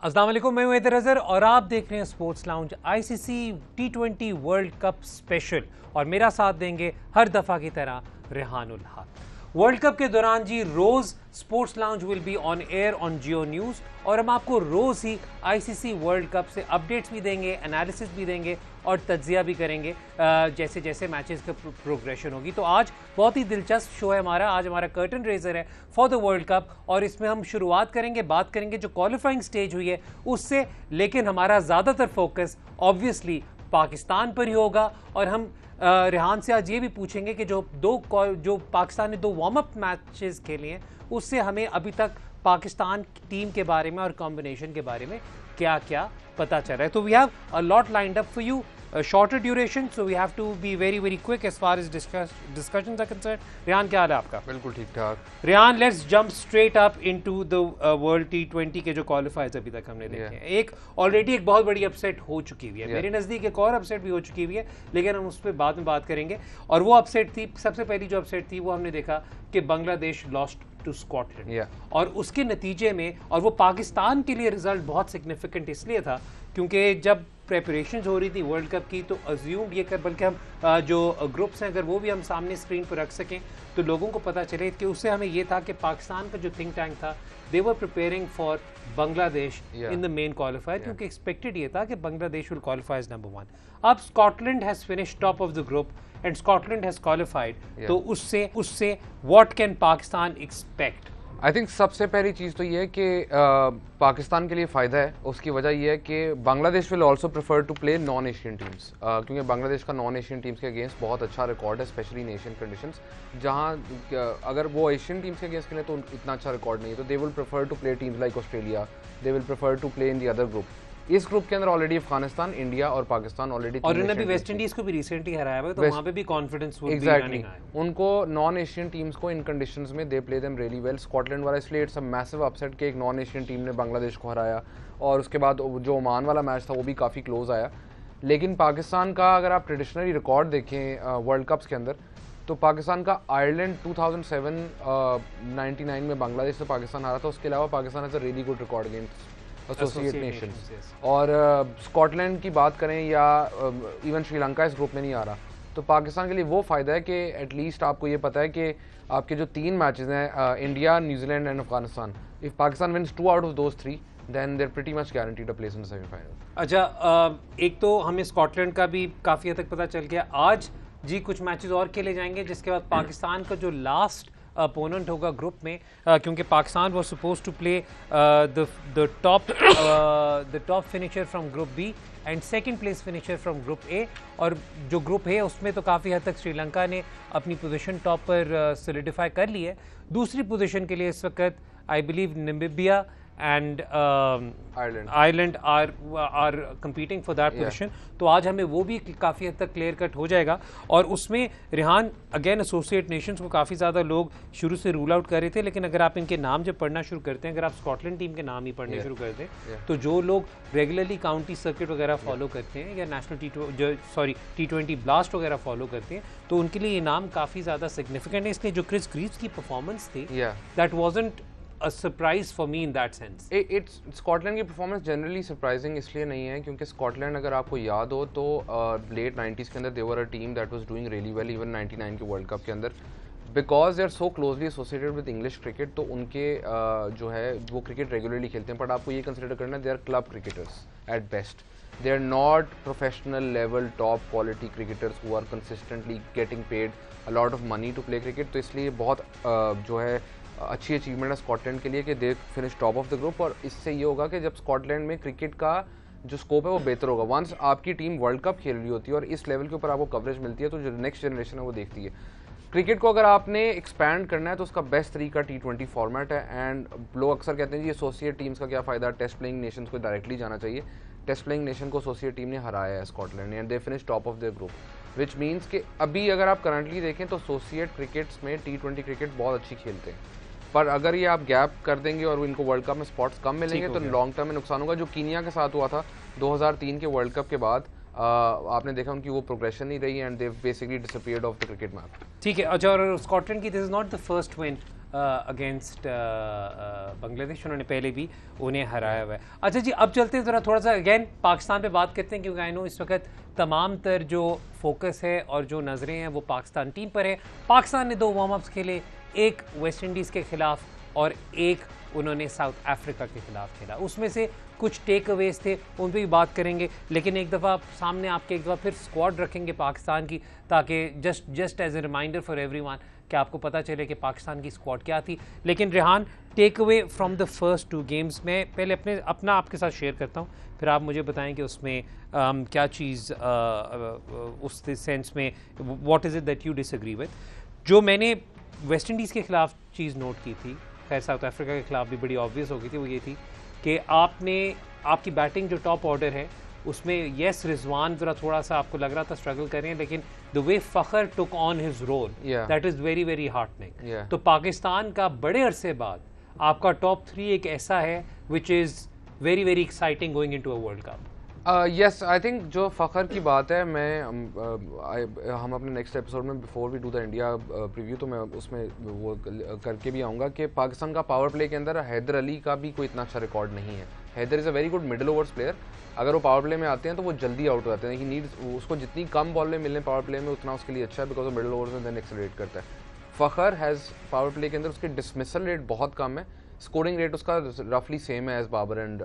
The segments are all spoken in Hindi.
अस्सलाम वालेकुम, मैं हूं हैदर अज़हर और आप देख रहे हैं sports lounge ICC T20 world cup special. और मेरा साथ देंगे हर दफ़ा की तरह रेहानुल हक। वर्ल्ड कप के दौरान जी रोज़ sports lounge will be on air on Geo news और हम आपको रोज़ ही आईसीसी वर्ल्ड कप से अपडेट्स भी देंगे, एनालिसिस भी देंगे और तज्जिया भी करेंगे जैसे जैसे मैचेस का प्रोग्रेशन होगी। तो आज बहुत ही दिलचस्प शो है हमारा। आज हमारा कर्टन रेजर है फॉर द वर्ल्ड कप और इसमें हम शुरुआत करेंगे, बात करेंगे जो क्वालिफाइंग स्टेज हुई है उससे, लेकिन हमारा ज़्यादातर फोकस ऑब्वियसली पाकिस्तान पर ही होगा। और हम रेहान से आज ये भी पूछेंगे कि जो पाकिस्तान ने 2 वार्म अप मैचेस खेले हैं उससे हमें अभी तक पाकिस्तान टीम के बारे में और कॉम्बिनेशन के बारे में क्या क्या पता चल रहा है। तो we have a lot lined up for you, shorter duration, so we have to be very quick as far as discussions are concerned. Rehan, क्या हाल है आपका? बिल्कुल ठीक ठाक। Rehan, let's jump straight up into the World T20 के जो क्वालिफायर्स अभी तक हमने देखे हैं। एक ऑलरेडी एक बहुत बड़ी अपसेट हो चुकी हुई है, मेरे नज़दीक एक और अपसेट भी हो चुकी हुई है, लेकिन हम उस पर बाद में बात करेंगे। और वो अपसेट थी, सबसे पहली जो अपसेट थी वो हमने देखा कि बांग्लादेश लॉस्ट टू स्कॉटलैंड और उसके नतीजे में, और वो पाकिस्तान के लिए रिजल्ट बहुत सिग्निफिकेंट इसलिए था क्योंकि जब प्रेपरेशन हो रही थी वर्ल्ड कप की तो अज्यूम ये कर, बल्कि हम जो ग्रुप्स हैं अगर वो भी हम सामने स्क्रीन पर रख सकें तो लोगों को पता चले कि उससे हमें ये था कि पाकिस्तान का जो थिंक टैंक था they were preparing for Bangladesh in the main qualifier, क्योंकि एक्सपेक्टेड ये था कि Bangladesh will qualify as number 1। अब Scotland has finished top of the group and Scotland has qualified, तो उससे what can Pakistan expect? I think सबसे पहली चीज़ तो ये है कि पाकिस्तान के लिए फ़ायदा है। उसकी वजह ये है कि Bangladesh will also prefer to play non Asian teams, क्योंकि बांग्लादेश का नॉन एशियन टीम्स के अगेंस्ट बहुत अच्छा रिकॉर्ड है, स्पेशली इन एशियन कंडीशंस, जहाँ अगर वो एशियन टीम्स के अगेंस्ट खेलें तो इतना अच्छा रिकॉर्ड नहीं है। तो they will prefer to play teams like Australia, they will prefer to play in the other group. इस ग्रुप के अंदर ऑलरेडी अफगानिस्तान, इंडिया और पाकिस्तान ऑलरेडी, और उन्होंने भी वेस्ट इंडीज को भी रिसेंटली हराया है, तो वहां पे भी confidence would be running high. उनको नॉन एशियन टीम्स को इन कंडीशंस में they play them really well. Scotland वाला इसलिए इट्स अ मैसिव अपसेट कि एक नॉन एशियन टीम ने बांग्लादेश को हराया, और उसके बाद जो ओमान वाला मैच था वो भी काफ़ी क्लोज आया। लेकिन पाकिस्तान का अगर आप ट्रेडिशनली रिकॉर्ड देखें वर्ल्ड कप्स के अंदर, तो पाकिस्तान का आयरलैंड 2007 99 में बांग्लादेश से पाकिस्तान हारा था। उसके अलावा Pakistan has a really good record against associate Nations. और स्कॉटलैंड की बात करें या इवन श्रीलंका इस ग्रुप में नहीं आ रहा, तो पाकिस्तान के लिए वो फ़ायदा है कि एटलीस्ट आपको ये पता है कि आपके जो 3 मैचेस हैं India, New Zealand and Afghanistan, if Pakistan wins 2 out of those 3 then they're pretty much guaranteed a place in the semifinal. अच्छा, एक तो हमें स्कॉटलैंड का भी काफ़ी हद तक पता चल गया। आज जी कुछ मैचेस और खेले जाएंगे जिसके बाद पाकिस्तान का जो लास्ट अपोनेंट होगा ग्रुप में, क्योंकि Pakistan was supposed to play the top finisher from group B and second place finisher from group A, और जो ग्रुप है उसमें तो काफ़ी हद तक श्रीलंका ने अपनी पोजीशन टॉप पर सोलिडिफाई कर ली है। दूसरी पोजीशन के लिए इस वक्त I believe Namibia and Ireland are competing for that position। तो आज हमें वो भी काफ़ी हद तक क्लियर कट हो जाएगा। और उसमें रेहान, अगेन एसोसिएट नेशंस को काफ़ी ज़्यादा लोग शुरू से रूल आउट कर रहे थे, लेकिन अगर आप इनके नाम जब पढ़ना शुरू करते हैं, अगर आप स्कॉटलैंड टीम के नाम ही पढ़ने शुरू करते हैं, तो जो लोग रेगुलरली काउंटी सर्किट वगैरह फॉलो करते हैं या नेशनल T20 ब्लास्ट वगैरह फॉलो करते हैं, तो उनके लिए ये नाम काफ़ी ज़्यादा सिग्निफिकेंट है। इसलिए जो क्रिस ग्रीव्स की परफॉर्मेंस थी, that wasn't a surprise for me in that sense। Scotland की परफॉर्मेंस जनरली सरप्राइजिंग इसलिए नहीं है क्योंकि स्कॉटलैंड, अगर आपको याद हो तो लेट 90s के अंदर they were a team that was doing really well even 99 के वर्ल्ड कप के अंदर, because they are so closely associated with English cricket. तो उनके जो है वो क्रिकेट रेगुलरली खेलते हैं, बट आपको ये कंसिडर करना है they are club cricketers at best, they are not professional level top quality cricketers who are consistently getting paid a lot of money to play cricket. तो इसलिए बहुत जो है अच्छी अचीवमेंट है स्कॉटलैंड के लिए कि they finish top of the group. और इससे ये होगा कि जब स्कॉटलैंड में क्रिकेट का जो स्कोप है वो बेहतर होगा, वंस आपकी टीम वर्ल्ड कप खेल रही होती है और इस लेवल के ऊपर आपको कवरेज मिलती है, तो जो नेक्स्ट जनरेशन है वो देखती है। क्रिकेट को अगर आपने एक्सपैंड करना है तो उसका बेस्ट तरीका T20 फॉर्मेट है। एंड लोग अक्सर कहते हैं जी एसोसिएट टीम्स का क्या फ़ायदा, टेस्ट प्लेइंग नेशंस को डायरेक्टली जाना चाहिए। टेस्ट प्लेइंग नेशन को एसोसिएट टीम ने हराया है स्कॉटलैंड ने, and they finish top of their group, which means कि अभी अगर आप करंटली देखें तो एसोसिएट क्रिकेट्स में T20 क्रिकेट बहुत अच्छी खेलते हैं, पर अगर ये आप गैप कर देंगे और इनको वर्ल्ड कप में स्पॉट्स कम मिलेंगे तो लॉन्ग टर्म में नुकसान होगा। जो कीनिया के साथ हुआ था 2003 के वर्ल्ड कप के बाद, आपने देखा उनकी वो प्रोग्रेशन नहीं रही and they basically disappeared of the cricket map. ठीक है। अच्छा, और स्कॉटलैंड की this is not the first win against Bangladesh, उन्होंने पहले भी उन्हें हराया हुआ है। अच्छा जी, अब चलते हैं ज़रा थोड़ा सा अगेन पाकिस्तान पे बात करते हैं, क्योंकि आई नो इस वक्त तमाम तर जो फोकस है और जो नज़रें हैं वो पाकिस्तान टीम पर है। पाकिस्तान ने 2 वार्म अप्स खेले, एक वेस्ट इंडीज़ के ख़िलाफ़ और एक उन्होंने साउथ अफ्रीका के खिलाफ खेला। उसमें से कुछ टेक अवेज थे, उन पर भी बात करेंगे, लेकिन एक दफ़ा सामने आपके एक दफ़ा फिर स्क्वाड रखेंगे पाकिस्तान की, ताकि just as a reminder for everyone कि आपको पता चले कि पाकिस्तान की स्क्वाड क्या थी। लेकिन Rehan, take away from the first 2 games में पहले अपना आपके साथ शेयर करता हूँ, फिर आप मुझे बताएं कि उसमें क्या चीज़ उस सेंस में what is it that you disagree with. जो मैंने वेस्ट इंडीज़ के खिलाफ चीज़ नोट की थी, खैर साउथ अफ्रीका के खिलाफ भी बड़ी ऑब्वियस हो गई थी, वो ये थी कि आपकी बैटिंग जो टॉप ऑर्डर है उसमें यस रिजवान ज़रा थोड़ा सा आपको लग रहा था स्ट्रगल कर रहे हैं, लेकिन the way Fakhar took on his role that is very very heartening. तो पाकिस्तान का बड़े अरसे बाद आपका टॉप 3 एक ऐसा है which is very very exciting going into a world cup. Yes, I think जो फ़खर की बात है, हम अपने नेक्स्ट एपिसोड में before we do the India preview तो मैं उसमें वो करके भी आऊँगा कि पाकिस्तान का पावर प्ले के अंदर हैदर अली का भी कोई इतना अच्छा रिकॉर्ड नहीं है। Haider is a very good middle overs player, अगर वो पावर प्ले में आते हैं तो वो जल्दी आउट हो जाते हैं। ही नीड्स, उसको जितनी कम बॉलें मिलने पावर प्ले में उतना उसके लिए अच्छा है, बिकॉज वो मिडल ओवर्स में देन एक्सेलरेट करता है। फ़खर हैज़ पावर प्ले के अंदर उसकी डिसमिसल रेट बहुत कम है, स्कोरिंग रेट उसका रफली सेम है एज बाबर एंड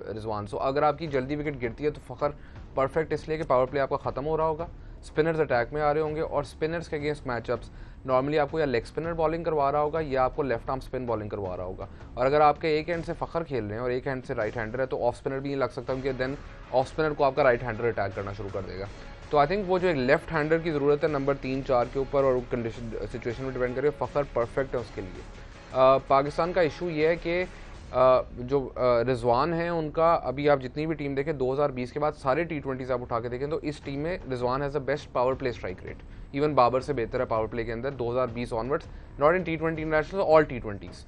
रिजवान। सो अगर आपकी जल्दी विकेट गिरती है तो फ़खर परफेक्ट इसलिए कि पावर प्ले आपका ख़त्म हो रहा होगा, स्पिनर्स अटैक में आ रहे होंगे, और स्पिनर्स के अगेंस्ट मैचअप्स नॉर्मली आपको या लेग स्पिनर बॉलिंग करवा रहा होगा या आपको लेफ्ट आर्म स्पिन बॉलिंग करवा रहा होगा। और अगर आपके एक हैंड से फ़खर खेल रहे हैं और एक हैंड से राइट हैंडर है तो ऑफ स्पिनर भी नहीं लग सकता, क्योंकि देन ऑफ स्पिनर को आपका राइट हैंडर अटैक करना शुरू कर देगा। तो आई थिंक वो जो एक लेफ्ट हैंडर की ज़रूरत है नंबर 3-4 के ऊपर, और कंडीशन सिचुएशन में डिपेंड करेगा, फ़खर परफेक्ट है उसके लिए। पाकिस्तान का इशू ये है कि जो रिजवान हैं उनका, अभी आप जितनी भी टीम देखें 2020 के बाद सारे T20s आप उठा के देखें तो इस टीम में Rizwan has the best power play strike rate, even Babar से बेहतर है पावर प्ले के अंदर 2020 onwards, not in T20 international, all T20s।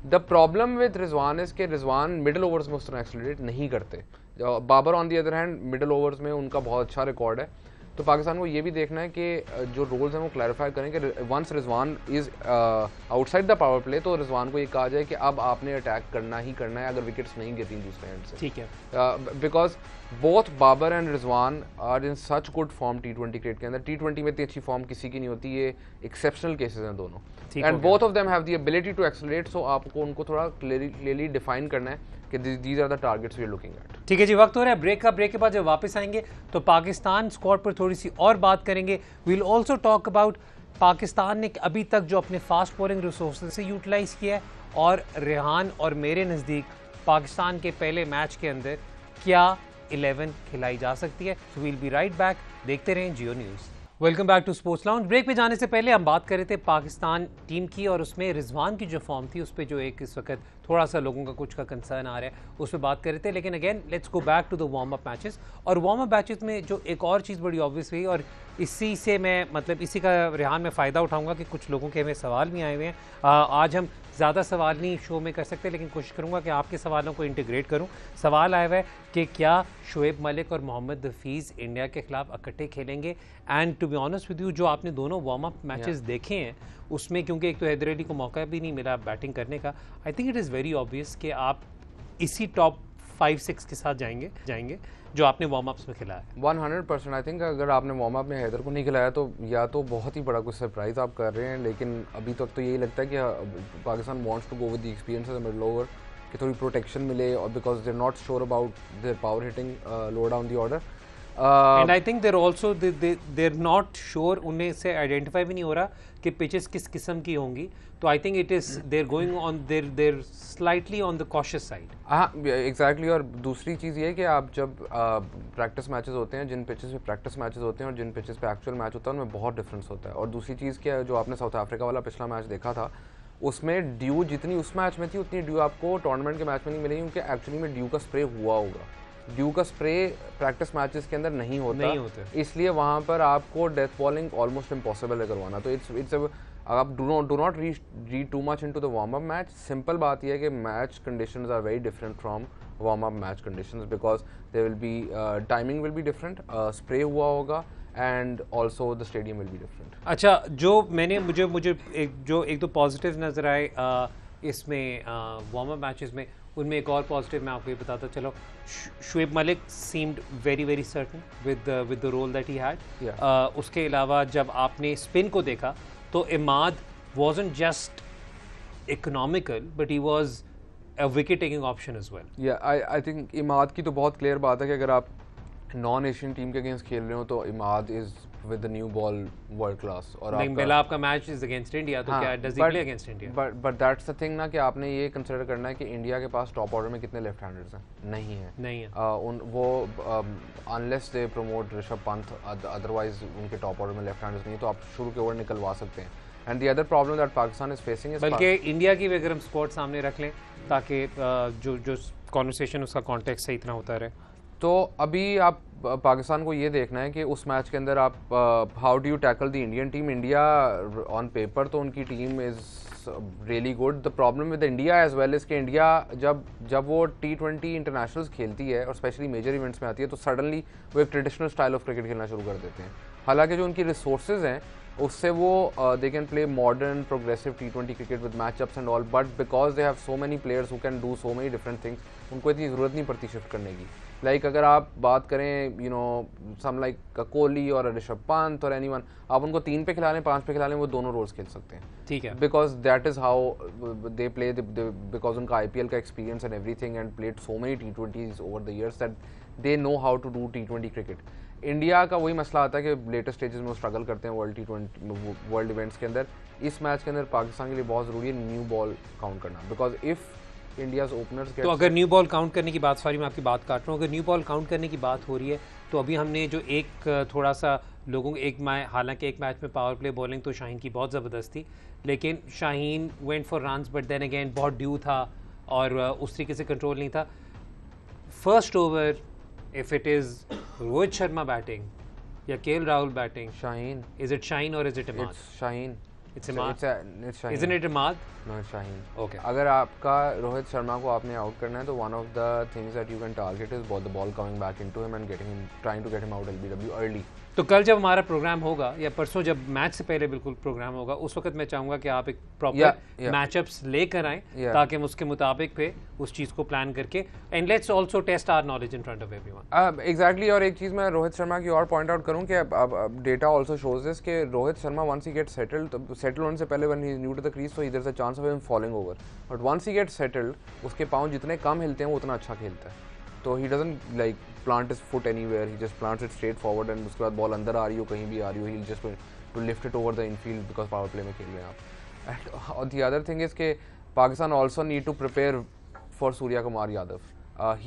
The problem with Rizwan is के रिजवान मिडल ओवर्स में उस तरह एक्सेलरेट नहीं करते। Babar on the other hand middle overs में उनका बहुत अच्छा रिकॉर्ड है। तो पाकिस्तान को ये भी देखना है कि जो रोल्स हैं वो क्लैरिफाई करें कि once Rizwan is outside the power play तो रिजवान को ये कहा जाए कि अब आपने अटैक करना ही करना है अगर विकेट्स नहीं गिरती दूसरे एंड से। ठीक है, because both Babar and Rizwan are in such good form T20 cricket के अंदर। T20 में इतनी अच्छी फॉर्म किसी की नहीं होती, ये एक्सेप्शनल केसेस हैं दोनों, and both of them have the ability to accelerate. So आपको उनको थोड़ा क्लियरली डिफाइन करना है कि these are the targets we are looking at. ठीक है जी, वक्त हो रहा है ब्रेक का। ब्रेक के बाद जब वापस आएंगे तो पाकिस्तान स्क्वाड पर थोड़ी सी और बात करेंगे। We will also talk about Pakistan ने अभी तक जो अपने फास्ट बॉलिंग रिसोर्सेज से यूटिलाइज किया है, और रेहान और मेरे नज़दीक पाकिस्तान के पहले मैच के अंदर क्या 11 खिलाई जा सकती है। So we'll be right back, देखते रहें Geo news. Welcome back to sports lounge. Break पे जाने से पहले हम बात कर रहे थे पाकिस्तान टीम की, और उसमें रिजवान की जो फॉर्म थी उस पर जो एक इस वक्त थोड़ा सा लोगों का कुछ का कंसर्न आ रहा है, उस पर बात कर रहे थे। लेकिन again let's go back to the warm up matches. और वार्म अप मैचेस में जो एक और चीज़ बड़ी ऑब्वियस हुई, और इसी से मैं मतलब इसी का रेहान में फ़ायदा उठाऊंगा कि कुछ लोगों के हमें सवाल भी आए हुए हैं। आज हम ज़्यादा सवाल नहीं शो में कर सकते, लेकिन कोशिश करूंगा कि आपके सवालों को इंटीग्रेट करूं। सवाल आया हुआ है कि क्या शोएब मलिक और मोहम्मद हफीज़ इंडिया के खिलाफ इकट्ठे खेलेंगे। And to be honest with you, जो आपने दोनों वार्म अप मैचेस देखे हैं उसमें, क्योंकि एक तो हैदर अली को मौका भी नहीं मिला बैटिंग करने का, I think it is very obvious कि आप इसी टॉप 5-6 के साथ जाएंगे जो आपने वार्म अप्स में खिलाया है। 100% आई थिंक अगर आपने वार्म अप में हैदर को नहीं खिलाया तो या तो बहुत ही बड़ा कुछ सरप्राइज आप कर रहे हैं, लेकिन अभी तक तो यही लगता है कि Pakistan wants to go with the experience as a middle over, कि थोड़ी प्रोटेक्शन मिले, और because they are not sure about their power hitting low down the order. And I think they're also they're not sure, उन्हें से आइडेंटिफाई भी नहीं हो रहा कि पिचेस किस किस्म की होंगी। तो I think it is there going on there slightly on the cautious side. हाँ एग्जैक्टली। और दूसरी चीज़ ये कि आप जब प्रैक्टिस मैचेस होते हैं, जिन पिचेस पे प्रैक्टिस मैचेस होते हैं और जिन पिचेस पे एक्चुअल मैच होता है उनमें बहुत डिफरेंस होता है। और दूसरी चीज़ क्या है, जो आपने साउथ अफ्रीका वाला पिछला मैच देखा था उसमें ड्यू जितनी उस मैच में थी उतनी ड्यू आपको टूर्नामेंट के मैच में नहीं मिलेगी, क्योंकि एक्चुअली में ड्यू का स्प्रे हुआ होगा। ड्यू का स्प्रे प्रैक्टिस मैचेस के अंदर नहीं होता, इसलिए वहाँ पर आपको डेथ बॉलिंग ऑलमोस्ट इम्पॉसिबल है करवाना। तो इट्स आप do not read too much into the warm up match. Simple बात यह है कि match conditions are very different from warm up match conditions because they will be timing will be different, spray हुआ होगा and also the stadium will be different. अच्छा, जो मैंने मुझे एक दो पॉजिटिव नज़र आए इसमें वार्म अप मैचेस में, उनमें एक और पॉजिटिव मैं आपको ये बताता चलो. Shoaib Malik seemed very very certain with the role that he had. उसके अलावा जब आपने स्पिन को देखा तो Imad wasn't just economical but he was a wicket taking option as well. Yeah, I think Imad की तो बहुत क्लियर बात है कि अगर आप नॉन एशियन टीम के अगेंस्ट खेल रहे हो तो Imad is with the new ball world class. और पहला आपका मैच इज अगेंस्ट इंडिया, तो क्या does he play against India? But that's the thing ना कि आपने ये कंसीडर करना है कि इंडिया के पास टॉप ऑर्डर में कितने लेफ्ट हैंडर्स हैं. नहीं है. वो unless they promote Rishabh Pant, otherwise उनके टॉप ऑर्डर में लेफ्ट हैंडर्स नहीं है, तो आप शुरू के ओवर निकलवा सकते हैं. And the other problem that Pakistan is facing is, बल्कि इंडिया की भी अगर हम स्क्वाड सामने रख लें ताकि जो कॉन्वर्सेशन उसका कॉन्टेक्स्ट सही इतना होता रहे. तो अभी आप पाकिस्तान को ये देखना है कि उस मैच के अंदर आप how do you tackle the Indian team. India on paper तो उनकी team is really good. The problem with India as well is कि इंडिया जब वो T20 इंटरनेशनल्स खेलती है और स्पेशली मेजर इवेंट्स में आती है तो सडनली वो एक ट्रेडिशनल स्टाइल ऑफ क्रिकेट खेलना शुरू कर देते हैं. हालांकि जो उनकी रिसोर्सेज हैं उससे वो they can play modern progressive T20 cricket with matchups and all, but because they have so many players who can do so many different things, उनको इतनी ज़रूरत नहीं पड़ती शिफ्ट करने की. लाइक अगर आप बात करें सम लाइक कोहली और ऋषभ पंत और एनीवन, आप उनको 3 पे खिला लें 5 पे खिला लें, वो दोनों रोल्स खेल सकते हैं. ठीक है. Because that is how they play, because उनका IPL का experience and everything and played so many T20s over the years that they know how to do T20 cricket. India का वही मसला आता है कि लेटेस्ट स्टेजेस में वो स्ट्रगल करते हैं वर्ल्ड इवेंट्स के अंदर. इस मैच के अंदर पाकिस्तान के लिए बहुत ज़रूरी है न्यू बॉल काउंट करना, बिकॉज इफ इंडियाज ओपनर्स तो अगर न्यू बॉल काउंट करने की बात, सॉरी मैं आपकी बात काट रहा हूँ, अगर न्यू बॉल काउंट करने की बात हो रही है तो अभी हमने जो एक थोड़ा सा लोगों हालांकि एक मैच में पावर प्ले बॉलिंग तो शाहीन की बहुत ज़बरदस्त थी, लेकिन Shaheen went for runs but then again बहुत ड्यू था और उस तरीके से कंट्रोल नहीं था. First over if it is Rohit Sharma batting या KL Rahul batting, Shaheen, is it Shaheen or is it Imad? It's Shaheen. It's Imad. It's Shaheen. Isn't it Imad? No, it's Shaheen. Okay. अगर आपका रोहित शर्मा को आपने आउट करना है तो one of the things that you can target is the ball coming back into him and trying to get him out LBW early. तो कल जब हमारा प्रोग्राम होगा या परसों जब मैच से पहले बिल्कुल प्रोग्राम होगा, उस वक्त मैं चाहूंगा कि आप एक प्रॉपर मैचअप्स लेकर आएं ताकि हम उसके मुताबिक पे उस चीज़ को प्लान करके and let's also test our knowledge in front of everyone. Exactly. और एक चीज़ मैं रोहित शर्मा की और पॉइंट आउट करूं कि डेटा आल्सो शोज दिस कि Rohit Sharma once he get settled होने से पहले when he is new to the crease so there is a chance of him falling over, but once he get settled उसके पांव जितने कम हिलते हैं वो उतना अच्छा खेलता है. तो he doesn't like plant his foot anywhere, he just plants it straight forward and उसके बाद बॉल अंदर आ रही हो कहीं भी आ रही हो, he'll just to lift it over the infield because power play में खेल रहे हैं आप. And the other thing is कि Pakistan also need to prepare for Surya Kumar Yadav.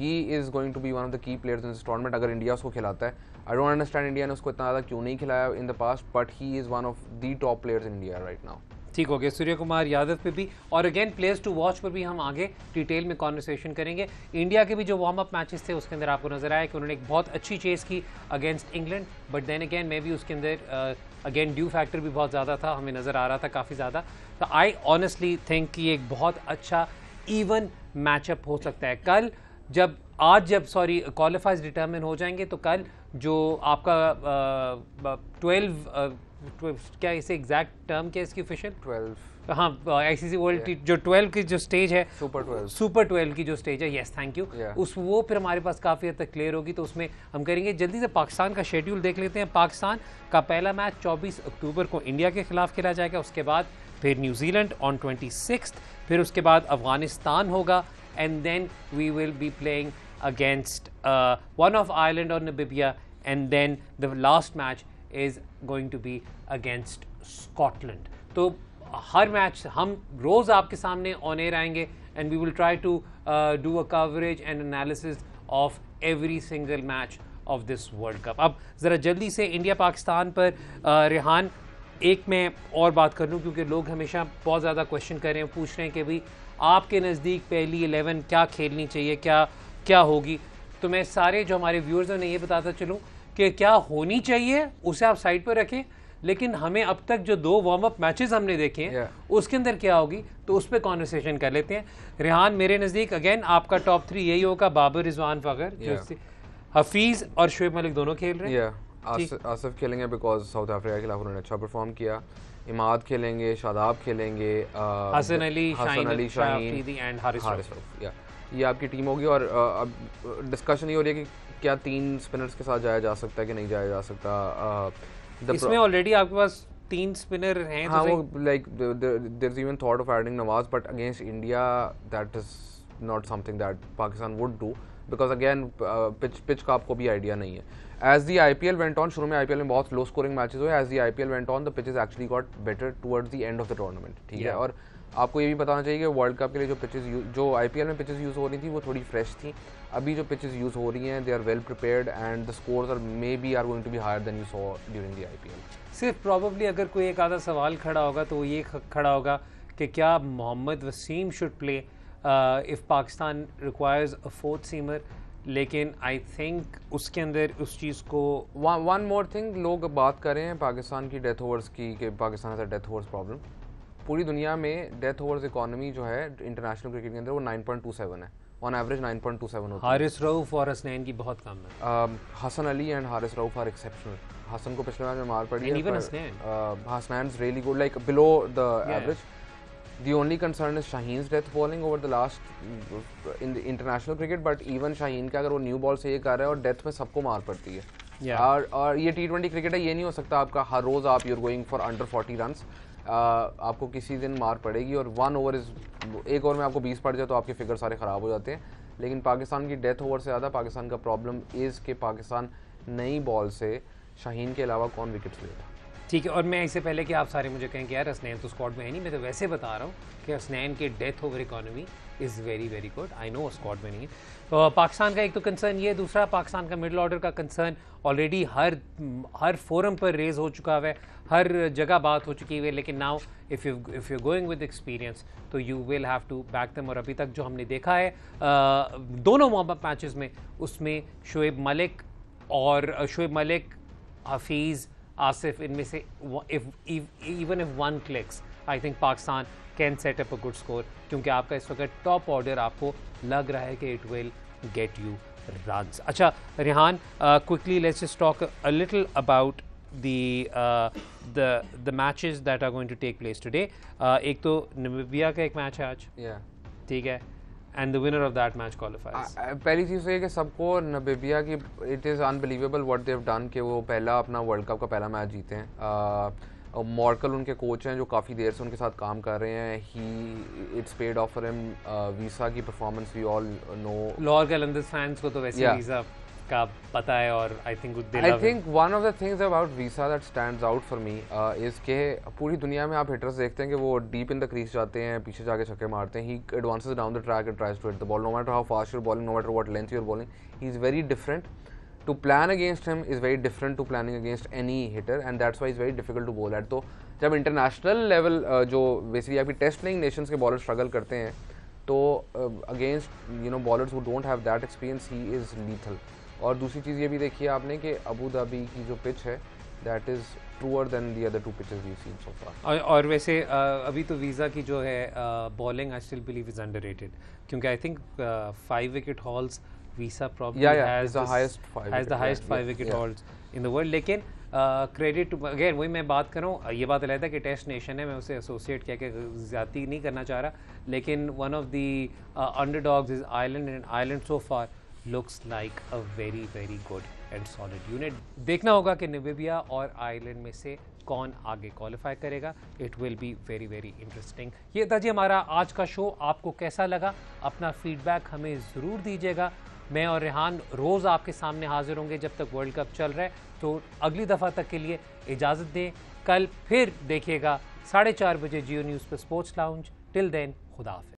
He is going to be one of the key players in this tournament अगर इंडिया उसको खिलाता है. I don't understand इंडिया ने उसको इतना ज़्यादा क्यों नहीं खिलाया in the past, but he is one of the top players in India right now. ठीक हो गया. सूर्य कुमार यादव पे भी और अगेन प्लेयर्स टू वॉच पर भी हम आगे डिटेल में कॉन्वर्सेशन करेंगे. इंडिया के भी जो वार्म अप मैचेस थे उसके अंदर आपको नजर आया कि उन्होंने एक बहुत अच्छी चेस की against England, but then again मे भी उसके अंदर अगेन ड्यू फैक्टर भी बहुत ज़्यादा था, हमें नज़र आ रहा था काफ़ी ज़्यादा. तो आई ऑनेस्टली थिंक कि एक बहुत अच्छा इवन मैचअप हो सकता है. कल जब क्वालिफाइज डिटर्मिन हो जाएंगे तो कल जो आपका 12 क्या इसे एग्जैक्ट टर्म क्या इसकी ऑफिशियल 12 हाँ ICC वर्ल्ड जो 12 की जो स्टेज है सुपर 12 की जो स्टेज है, यस थैंक यू, उस वो फिर हमारे पास काफ़ी हद तक क्लियर होगी. तो उसमें हम करेंगे. जल्दी से पाकिस्तान का शेड्यूल देख लेते हैं. पाकिस्तान का पहला मैच 24 अक्टूबर को इंडिया के खिलाफ खेला जाएगा, उसके बाद फिर न्यूजीलैंड ऑन 26, फिर उसके बाद अफगानिस्तान होगा and then we will be playing against one of Ireland और Namibia and then the last match is going to be against Scotland. तो हर मैच हम रोज़ आपके सामने ऑन एयर आएंगे and we will try to do a coverage and analysis of every single match of this World Cup. अब ज़रा जल्दी से इंडिया पाकिस्तान पर रेहान एक मैं और बात कर लूँ क्योंकि लोग हमेशा बहुत ज़्यादा क्वेश्चन कर रहे हैं, पूछ रहे हैं कि भाई आपके नज़दीक पहली 11 क्या खेलनी चाहिए, क्या होगी. तो मैं सारे जो हमारे व्यूअर्स हैं उन्हें ये बताता चलूँ कि क्या होनी चाहिए उसे आप साइड पर रखें, लेकिन हमें अब तक जो 2 वार्म अप मैचेस हमने देखे हैं उसके अंदर क्या होगी, तो उस पर कॉन्वर्सेशन कर लेते हैं। रेहान, मेरे नज़दीक अगेन आपका टॉप 3 यही होगा, बाबर, रिजवान, फ़खर, हफीज़ और शुएब मलिक दोनों खेल रहे हैं। आसिफ खेलेंगे बिकॉज साउथ अफ्रीका के खिलाफ उन्होंने अच्छा परफॉर्म किया। इमाद खेलेंगे, शादाब खेलेंगे, हसन अली, शाहीन एंड हारिस रऊफ। ये आपकी टीम होगी। और अब डिस्कशन ये हो रही है कि क्या 3 स्पिनर्स के साथ जाया जा सकता है कि नहीं जाया जा सकता। इसमें ऑलरेडी आपके पास 3 स्पिनर हैं। हाँ, वो like there is even thought of adding Nawaz, but against India that is not something that Pakistan would do, because again pitch का आपको भी आइडिया नहीं है। As the IPL went on, शुरू में IPL में बहुत लो स्कोरिंग मैचेस हुए, as the IPL went on the pitches actually got better towards the end of the tournament, ठीक है। और आपको ये भी बताना चाहिए कि वर्ल्ड कप के लिए जो IPL में पिचेस यूज़ हो रही थी वो थोड़ी फ्रेश थी। अभी जो पिचेस यूज़ हो रही हैं they are well prepared and the scores are maybe are going to be higher than you saw during the IPL। सिर्फ प्रॉबेबली अगर कोई एक आधा सवाल खड़ा होगा तो ये खड़ा होगा कि क्या Mohammad Wasim should play if Pakistan requires a 4th seamer, लेकिन आई थिंक उसके अंदर उस चीज़ को वन मोर थिंग, लोग बात कर रहे हैं पाकिस्तान की डेथ ओवर्स की कि Pakistan has a death overs problem. पूरी दुनिया में डेथ ओवर्स इकोनॉमी जो है इंटरनेशनल क्रिकेट के अंदर वो 9.27 है, ऑन एवरेज 9.27 होती है। हारिस रऊफ और हसनैन की बहुत कम है। Hasan Ali and Haris Rauf are exceptional. Hasan को पिछले मैच में मार पड़ी है, Hasnain is really good, like below the average. The only concern is Shaheen's death bowling over the last in the international cricket, but even Shaheen का अगर वो न्यू बॉल से ये कर रहा है और डेथ में सबको मार पड़ती है। और ये T20 क्रिकेट है, ये नहीं हो सकता आपका हर रोज़ आप you're going for under 40 runs. आपको किसी दिन मार पड़ेगी और 1 ओवर एक ओवर में आपको 20 पड़ जाए तो आपके फिगर सारे ख़राब हो जाते हैं। लेकिन पाकिस्तान की डेथ ओवर से ज़्यादा पाकिस्तान का प्रॉब्लम इज़ कि पाकिस्तान नई बॉल से शाहीन के अलावा कौन विकेट्स लेता। ठीक है, और मैं इससे पहले कि आप सारे मुझे कहें कि यार हसनैन तो स्क्वाड में है नहीं, मैं तो वैसे बता रहा हूँ कि हसनैन के death over economy is very very good. I know squad में नहीं है। तो पाकिस्तान का एक तो कंसर्न ये, दूसरा पाकिस्तान का मिडल ऑर्डर का कंसर्न ऑलरेडी हर फोरम पर रेज हो चुका है, हर जगह बात हो चुकी है। लेकिन now if you going with experience तो you will have to back them. और अभी तक जो हमने देखा है दोनों वार्म अप मैचेस में, उसमें शुएब मलिक, हफीज़, आसिफ, इनमें से even if 1 clicks I think Pakistan can set up a good score, क्योंकि आपका इस वक्त टॉप ऑर्डर आपको लग रहा है कि it will get you runs. अच्छा Rehan, quickly let's just talk a little about the matches that are going to take place today. एक तो नामीबिया का एक मैच है आज, ठीक है, and the winner of that match qualifies. पहली चीज़ ये कि सबको नामीबिया की it is unbelievable what they have done कि वो पहला अपना वर्ल्ड कप का पहला मैच जीते हैं। मॉर्कल उनके कोच हैं जो काफ़ी देर से उनके साथ काम कर रहे हैं। He it's paid off for him. Wiese की performance we all know. Lahore Qalandars fans को तो वैसे वीसा का पता है, और I think one of the things about Wiese that stands out for me is के पूरी दुनिया में आप हिटर्स देखते हैं कि वो डीप इन द क्रीज जाते हैं, पीछे जाके छक्के मारते हैं। He advances down the track and tries to hit the ball, no matter how fast you're bowling, no matter what length you're bowling. He is very different. To plan against him is very different to planning against any hitter, and that's why is very difficult to bowl at. तो जब इंटरनेशनल लेवल जो बेसिकली आपकी टेस्ट प्लेइंग नेशंस के बॉलर स्ट्रगल करते हैं तो against bowlers who don't have that experience he is lethal. और दूसरी चीज़ ये भी देखी है आपने कि अबू धाबी की जो पिच है that is truer than the other 2 pitches we seen so far. और वैसे अभी तो वीज़ा की जो है bowling I still believe is underrated, क्योंकि I think 5 wicket hauls Wiese probably has the highest 5 wicket hauls in the world। लेकिन क्रेडिट टू अगेन वही मैं बात कर रहा हूँ, ये बात अलग है कि टेस्ट नेशन है, मैं उसे एसोसिएट किया कि ज़्यादती नहीं करना चाह रहा, लेकिन one of the underdogs is Ireland, and Ireland so far looks like a very very good and solid unit. देखना होगा कि नामीबिया और आयरलैंड में से कौन आगे क्वालिफाई करेगा। It will be very very interesting. ये था जी हमारा आज का शो। आपको कैसा लगा? अपना फीडबैक हमें ज़रूर दीजिएगा। मैं और रेहान रोज़ आपके सामने हाजिर होंगे जब तक वर्ल्ड कप चल रहा है। तो अगली दफ़ा तक के लिए इजाज़त दें। कल फिर देखिएगा 4:30 बजे जियो न्यूज़ पर स्पोर्ट्स लाउंज। टिल देन खुदा हाफिज़।